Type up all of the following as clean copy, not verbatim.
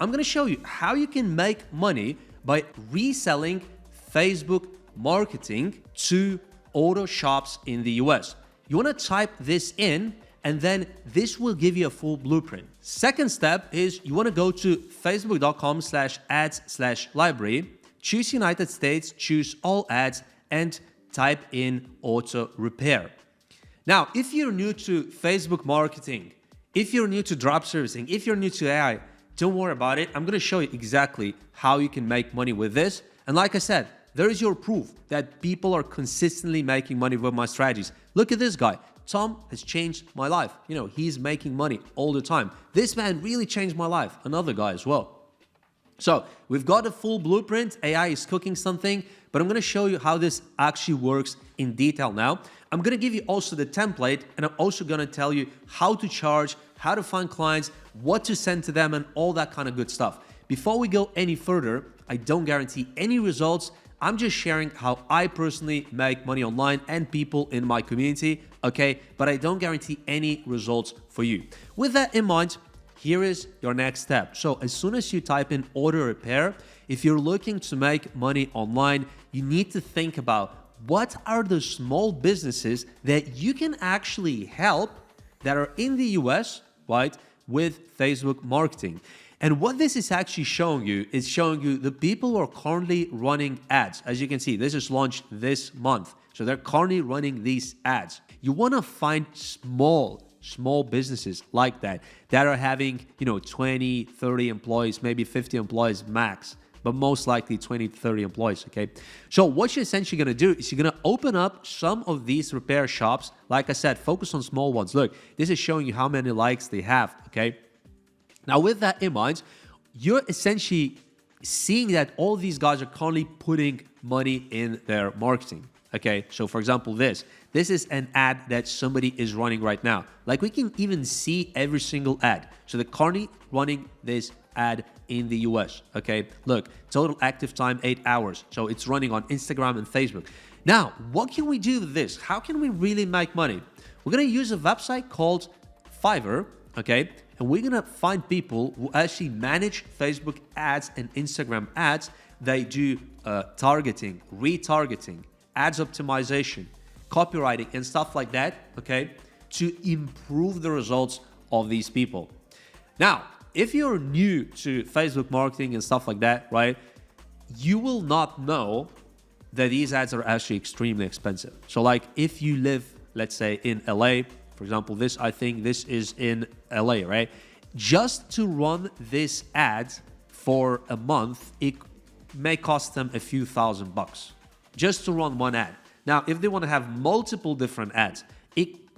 I'm going to show you how you can make money by reselling Facebook marketing to auto shops in the US. You want to type this in, and then this will give you a full blueprint. Second step is you want to go to facebook.com/ads/library, choose United States, choose all ads, and type in auto repair. Now, if you're new to Facebook marketing, if you're new to drop servicing, if you're new to AI, don't worry about it. I'm going to show you exactly how you can make money with this. And like I said, there is your proof that people are consistently making money with my strategies. Look at this guy. Tom has changed my life. You know, he's making money all the time. This man really changed my life. Another guy as well. So we've got a full blueprint. AI is cooking something, but I'm going to show you how this actually works in detail now. I'm going to give you also the template, and I'm also going to tell you how to charge, how to find clients, what to send to them, and all that kind of good stuff. Before we go any further, I don't guarantee any results. I'm just sharing how I personally make money online and people in my community, okay? But I don't guarantee any results for you. With that in mind, here is your next step. So as soon as you type in auto repair, if you're looking to make money online, you need to think about what are the small businesses that you can actually help that are in the US, right, with Facebook marketing. And what this is actually showing you is showing you the people who are currently running ads. As you can see, this is launched this month. So they're currently running these ads. You want to find small businesses like that are having, 20, 30 employees, maybe 50 employees max, but most likely 20 to 30 employees, okay? So what you're essentially going to do is you're going to open up some of these repair shops. Like I said, focus on small ones. Look, this is showing you how many likes they have, okay? Now, with that in mind, you're essentially seeing that all these guys are currently putting money in their marketing, okay? So, for example, this is an ad that somebody is running right now. Like, we can even see every single ad. So, they're currently running this ad in the US, okay? Look, total active time, 8 hours. So, it's running on Instagram and Facebook. Now, what can we do with this? How can we really make money? We're going to use a website called Fiverr, okay? And we're gonna find people who actually manage Facebook ads and Instagram ads. They do targeting, retargeting, ads optimization, copywriting, and stuff like that, okay, to improve the results of these people. Now, if you're new to Facebook marketing and stuff like that, right, you will not know that these ads are actually extremely expensive. So like if you live, let's say in LA, for example, I think this is in LA, right? Just to run this ad for a month, it may cost them a few $1,000 just to run one ad. Now, if they want to have multiple different ads,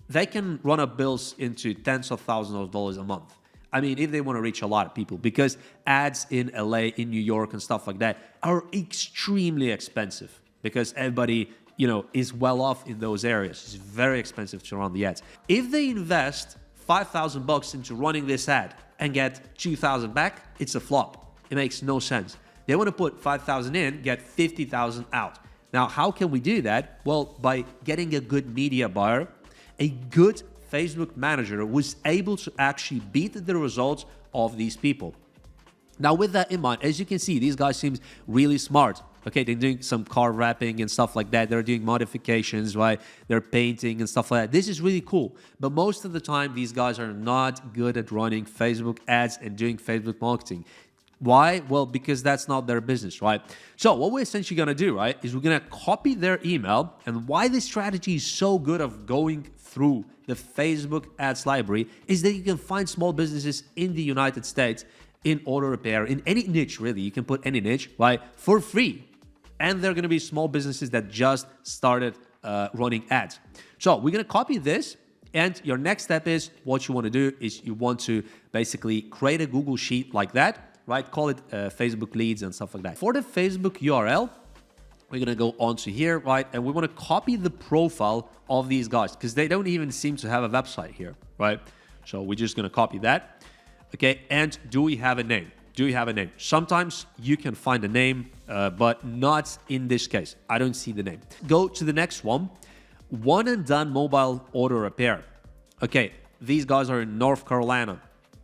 they can run up bills into tens of thousands of dollars a month. I mean, if they want to reach a lot of people, because ads in LA, in New York, and stuff like that are extremely expensive because everybody is well off in those areas. It's very expensive to run the ads. If they invest $5,000 into running this ad and get 2,000 back, it's a flop. It makes no sense. They want to put 5,000 in, get 50,000 out. Now, how can we do that? Well, by getting a good media buyer, a good Facebook manager who is able to actually beat the results of these people. Now, with that in mind, as you can see, these guys seem really smart. Okay, they're doing some car wrapping and stuff like that. They're doing modifications, right? They're painting and stuff like that. This is really cool. But most of the time, these guys are not good at running Facebook ads and doing Facebook marketing. Why? Well, because that's not their business, right? So what we're essentially going to do, right, is we're going to copy their email. And why this strategy is so good of going through the Facebook ads library is that you can find small businesses in the United States in auto repair, in any niche, really. You can put any niche, right, for free. And they're going to be small businesses that just started running ads. So we're going to copy this. And your next step is what you want to do is you want to basically create a Google Sheet like that, right? Call it Facebook leads and stuff like that. For the Facebook URL, we're going to go onto here, right? And we want to copy the profile of these guys because they don't even seem to have a website here, right? So we're just going to copy that. Okay. And do we have a name? Do you have a name? Sometimes you can find a name, but not in this case. I don't see the name. Go to the next one. One and Done Mobile Auto Repair. Okay, these guys are in North Carolina.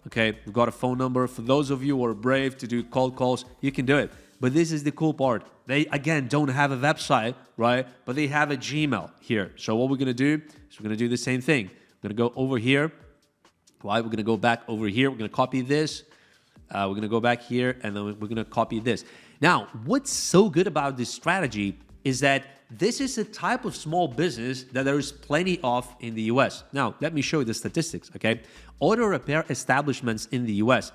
Okay, we've got a phone number. For those of you who are brave to do cold calls, you can do it. But this is the cool part. They, again, don't have a website, right? But they have a Gmail here. So what we're going to do is we're going to do the same thing. We're going to go over here. Right? We're going to go back over here. We're going to copy this. We're going to go back here, and then we're going to copy this. Now, what's so good about this strategy is that this is a type of small business that there is plenty of in the US. Now, let me show you the statistics, okay? Auto repair establishments in the US.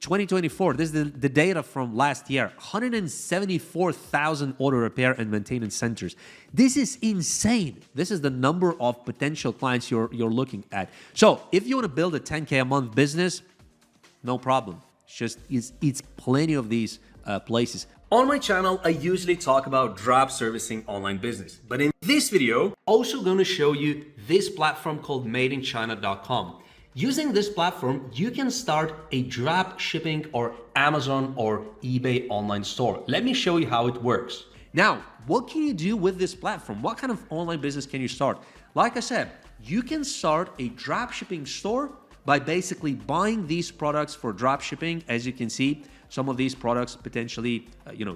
2024, this is the data from last year, 174,000 auto repair and maintenance centers. This is insane. This is the number of potential clients you're looking at. So if you want to build a 10K a month business, no problem. It's plenty of these places. On my channel, I usually talk about drop servicing online business. But in this video, also going to show you this platform called madeinchina.com. Using this platform, you can start a drop shipping or Amazon or eBay online store. Let me show you how it works. Now, what can you do with this platform? What kind of online business can you start? Like I said, you can start a drop shipping store by basically buying these products for drop shipping. As you can see, some of these products potentially,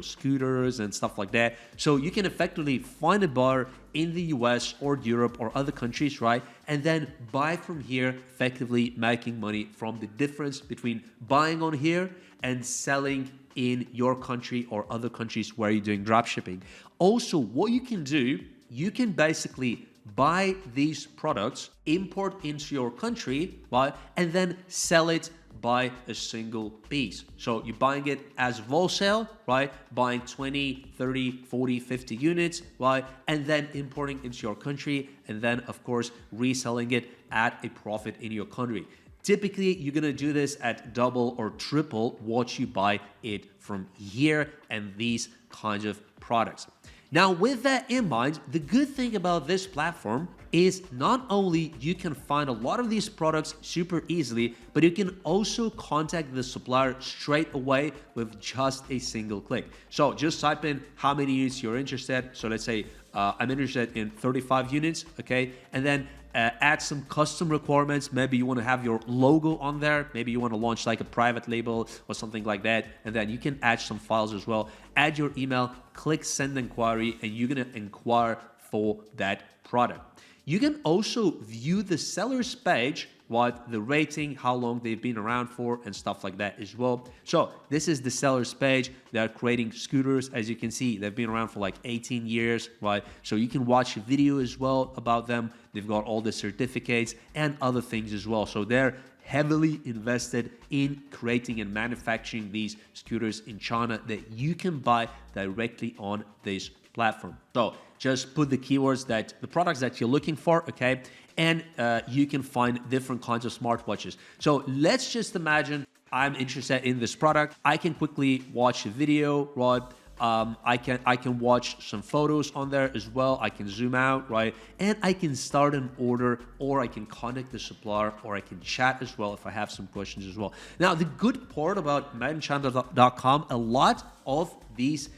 scooters and stuff like that. So you can effectively find a buyer in the US or Europe or other countries, right? And then buy from here, effectively making money from the difference between buying on here and selling in your country or other countries where you're doing drop shipping. Also, what you can do, you can basically buy these products, import into your country, right? And then sell it by a single piece. So you're buying it as wholesale, right? Buying 20, 30, 40, 50 units, right? And then importing into your country, and then of course reselling it at a profit in your country. Typically, you're gonna do this at double or triple what you buy it from here and these kinds of products. Now, with that in mind, the good thing about this platform is not only you can find a lot of these products super easily, but you can also contact the supplier straight away with just a single click. So just type in how many units you're interested. So let's say I'm interested in 35 units, okay? And then add some custom requirements. Maybe you want to have your logo on there. Maybe you want to launch like a private label or something like that. And then you can add some files as well. Add your email, click send inquiry, and you're going to inquire for that product. You can also view the seller's page, what the rating, how long they've been around for, and stuff like that as well. So this is the seller's page. They're creating scooters. As you can see, they've been around for like 18 years, right? So you can watch a video as well about them. They've got all the certificates and other things as well. So they're heavily invested in creating and manufacturing these scooters in China that you can buy directly on this platform. So just put the keywords the products that you're looking for, okay? And you can find different kinds of smartwatches. So let's just imagine I'm interested in this product. I can quickly watch a video, right? I can watch some photos on there as well. I can zoom out, right? And I can start an order, or I can contact the supplier, or I can chat as well if I have some questions as well. Now, the good part about madeinchina.com, a lot of these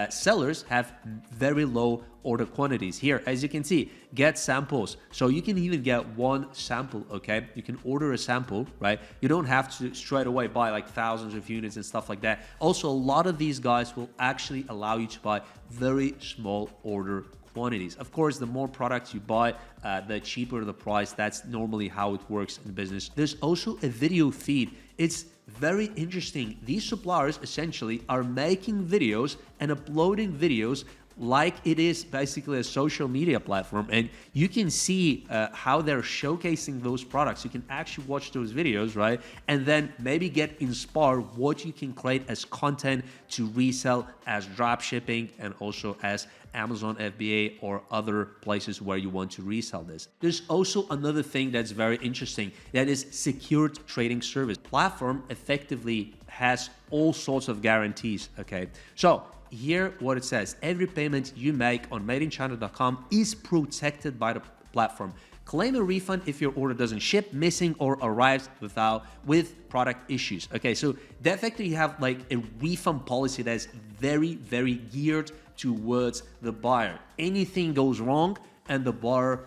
sellers have very low order quantities. Here, as you can see, get samples. So you can even get one sample, okay? You can order a sample, right? You don't have to straight away buy like thousands of units and stuff like that. Also, a lot of these guys will actually allow you to buy very small order quantities. Of course, the more products you buy, the cheaper the price. That's normally how it works in business. There's also a video feed. It's very interesting. These suppliers essentially are making videos and uploading videos like it is basically a social media platform, and you can see how they're showcasing those products. You can actually watch those videos, right? And then maybe get inspired what you can create as content to resell as drop shipping and also as Amazon FBA or other places where you want to resell this. There's also another thing that's very interesting, that is secured trading service. Platform effectively has all sorts of guarantees, okay? So here what it says, every payment you make on madeinchina.com is protected by the platform. Claim a refund if your order doesn't ship, missing, or arrives with product issues. Okay, so they effectively have like a refund policy that is very, very geared towards the buyer. Anything goes wrong and the buyer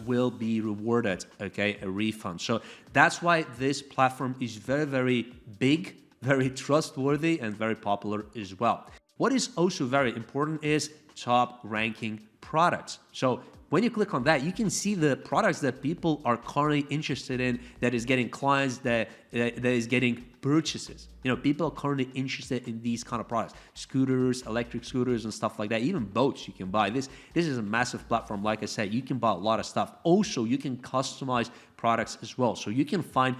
will be rewarded, okay, a refund. So that's why this platform is very, very big, very trustworthy, and very popular as well. What is also very important is top ranking products. So when you click on that, you can see the products that people are currently interested in, that is getting clients, that is getting purchases. You know, people are currently interested in these kind of products, scooters, electric scooters and stuff like that. Even boats you can buy. This is a massive platform. Like I said, you can buy a lot of stuff. Also, you can customize products as well. So you can find,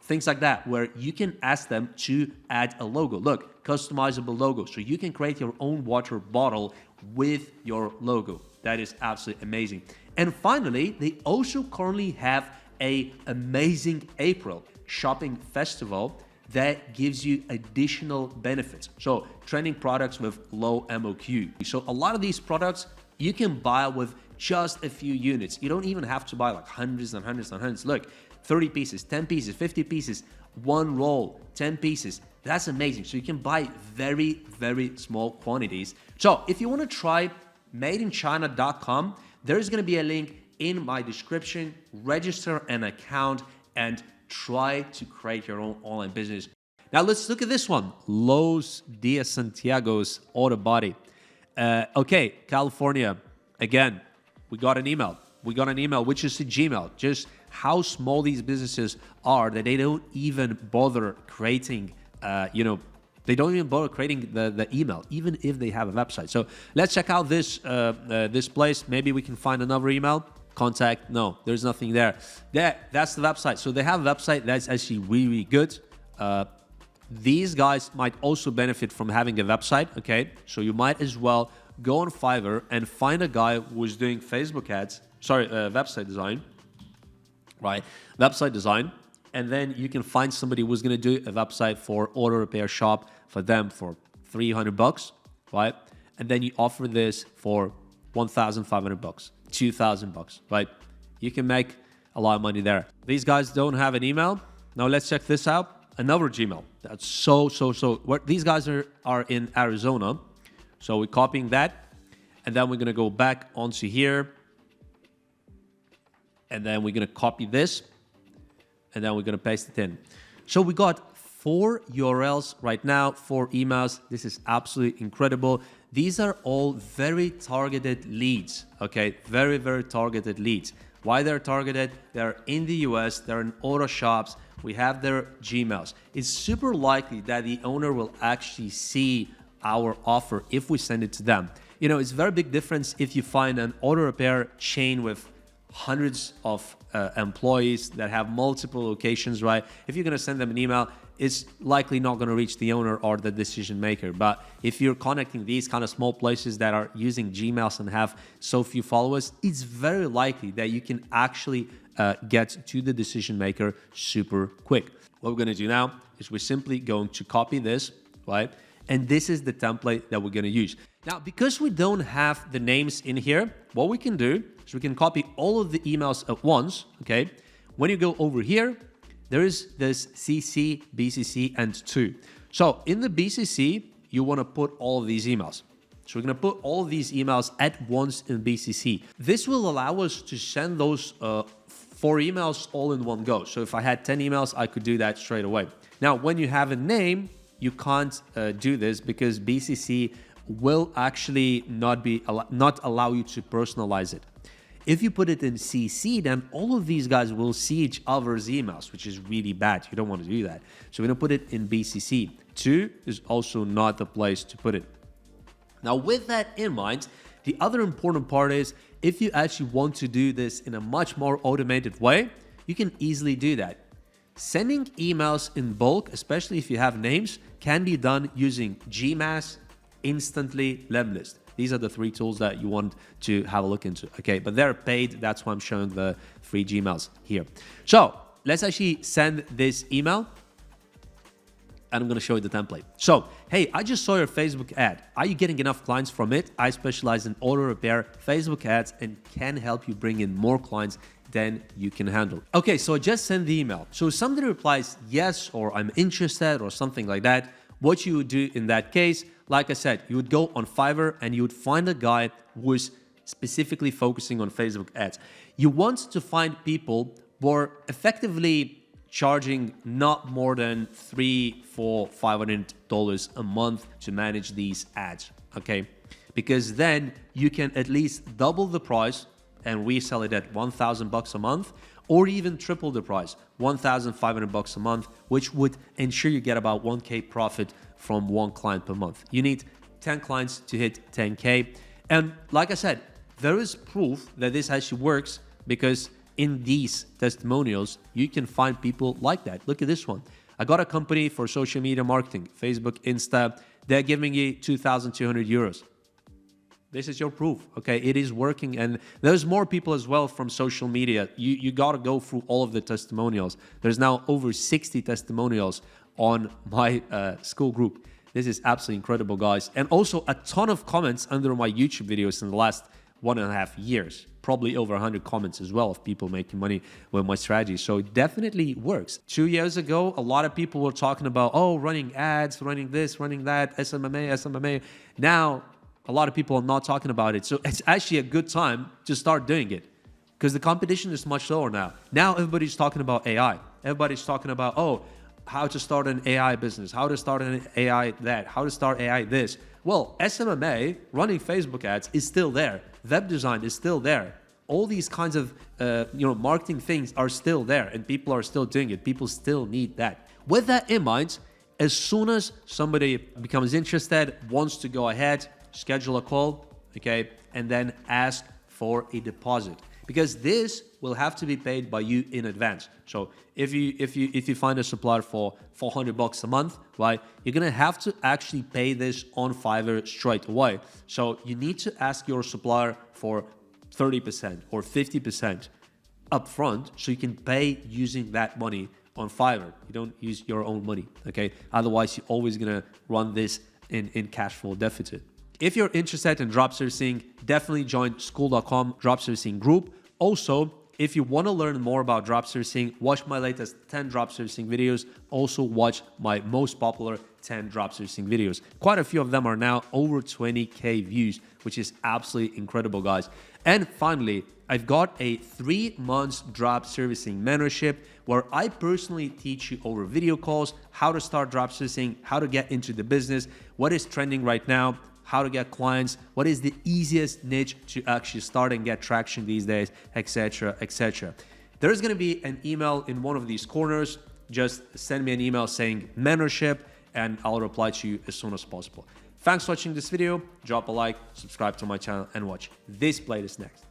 things like that, where you can ask them to add a logo. Look, customizable logo. So you can create your own water bottle with your logo. That is absolutely amazing. And finally, they also currently have an amazing April shopping festival that gives you additional benefits. So trending products with low MOQ. So a lot of these products you can buy with just a few units. You don't even have to buy like hundreds and hundreds and hundreds. Look, 30 pieces, 10 pieces, 50 pieces, one roll, 10 pieces. That's amazing. So you can buy very, very small quantities. So if you want to try madeinchina.com, there's going to be a link in my description. Register an account and try to create your own online business. Now let's look at this one. Los Dias Santiago's Auto Body. Okay, California. Again, we got an email. Which is a Gmail. Just how small these businesses are that they don't even bother creating, they don't even bother creating the email, even if they have a website. So let's check out this this place. Maybe we can find another email. Contact, no, there's nothing there. That's the website. So they have a website that's actually really, really good. These guys might also benefit from having a website, okay? So you might as well go on Fiverr and find a guy who's doing Facebook ads, website design, right? Website design. And then you can find somebody who's going to do a website for auto repair shop for them for $300, right? And then you offer this for $1,500, $2,000, right? You can make a lot of money there. These guys don't have an email. Now let's check this out. Another Gmail. That's so. These guys are in Arizona. So we're copying that. And then we're going to go back onto here. And then we're going to copy this. And then we're going to paste it in. So we got 4 URLs right now, 4 emails. This is absolutely incredible. These are all very targeted leads, okay? Very, very targeted leads. Why they're targeted? They're in the US, they're in auto shops, we have their Gmails. It's super likely that the owner will actually see our offer if we send it to them. You know, it's a very big difference if you find an auto repair chain with hundreds of employees that have multiple locations, right? If you're gonna send them an email, it's likely not gonna reach the owner or the decision maker. But if you're connecting these kind of small places that are using Gmails and have so few followers, it's very likely that you can actually get to the decision maker super quick. What we're gonna do now is we're simply going to copy this, right? And this is the template that we're gonna use. Now, because we don't have the names in here, what we can do is we can copy all of the emails at once, okay? When you go over here, there is this CC, BCC, and 2. So in the BCC, you wanna put all of these emails. So we're gonna put all of these emails at once in BCC. This will allow us to send those 4 emails all in one go. So if I had 10 emails, I could do that straight away. Now, when you have a name, you can't do this because BCC will actually not allow you to personalize it. If you put it in CC, then all of these guys will see each other's emails, which is really bad. You don't want to do that. So we're gonna put it in BCC. 2 is also not the place to put it. Now, with that in mind, the other important part is if you actually want to do this in a much more automated way, you can easily do that. Sending emails in bulk, especially if you have names, can be done using Gmass, Instantly, Lemlist. These are the 3 tools that you want to have a look into, okay? But they're paid, that's why I'm showing the free Gmails here. So let's actually send this email and I'm gonna show you the template. So, hey, I just saw your Facebook ad. Are you getting enough clients from it? I specialize in auto repair, Facebook ads, and can help you bring in more clients than you can handle. Okay, so I just sent the email. So if somebody replies yes, or I'm interested, or something like that, what you would do in that case, like I said, you would go on Fiverr and you would find a guy who is specifically focusing on Facebook ads. You want to find people who are effectively charging not more than $300, $400, $500 a month to manage these ads, okay? Because then you can at least double the price and resell it at $1,000 a month, or even triple the price, $1,500 a month, which would ensure you get about 1K profit from one client per month. You need 10 clients to hit 10K. And like I said, there is proof that this actually works, because in these testimonials, you can find people like that. Look at this one. I got a company for social media marketing, Facebook, Insta. They're giving you 2,200 euros. This is your proof, okay? It is working, and there's more people as well from social media. You got to go through all of the testimonials. There's now over 60 testimonials on my school group. This is absolutely incredible, guys. And also a ton of comments under my YouTube videos in the last 1.5 years. Probably over 100 comments as well of people making money with my strategy. So it definitely works. 2 years ago, a lot of people were talking about, oh, running ads, running this, running that, SMMA. Now, a lot of people are not talking about it. So it's actually a good time to start doing it, because the competition is much lower now. Now everybody's talking about AI. Everybody's talking about, oh, how to start an AI business, how to start an AI that, how to start AI this. Well, SMMA, running Facebook ads, is still there. Web design is still there. All these kinds of marketing things are still there, and people are still doing it. People still need that. With that in mind, as soon as somebody becomes interested, wants to go ahead, schedule a call, okay, and then ask for a deposit, because this will have to be paid by you in advance. So if you find a supplier for $400 a month, right, you're gonna have to actually pay this on Fiverr straight away. So you need to ask your supplier for 30% or 50% upfront, so you can pay using that money on Fiverr. You don't use your own money, okay? Otherwise, you're always gonna run this in cash flow deficit. If you're interested in dropservicing, definitely join Skool.com dropservicing group. Also, if you want to learn more about dropservicing, watch my latest 10 dropservicing videos. Also, watch my most popular 10 dropservicing videos. Quite a few of them are now over 20K views, which is absolutely incredible, guys. And finally, I've got a 3 months dropservicing mentorship where I personally teach you over video calls how to start dropservicing, how to get into the business, what is trending right now, how to get clients, what is the easiest niche to actually start and get traction these days, etc., etc. There's going to be an email in one of these corners. Just send me an email saying mentorship, and I'll reply to you as soon as possible. Thanks for watching this video. Drop a like, subscribe to my channel, and watch this playlist next.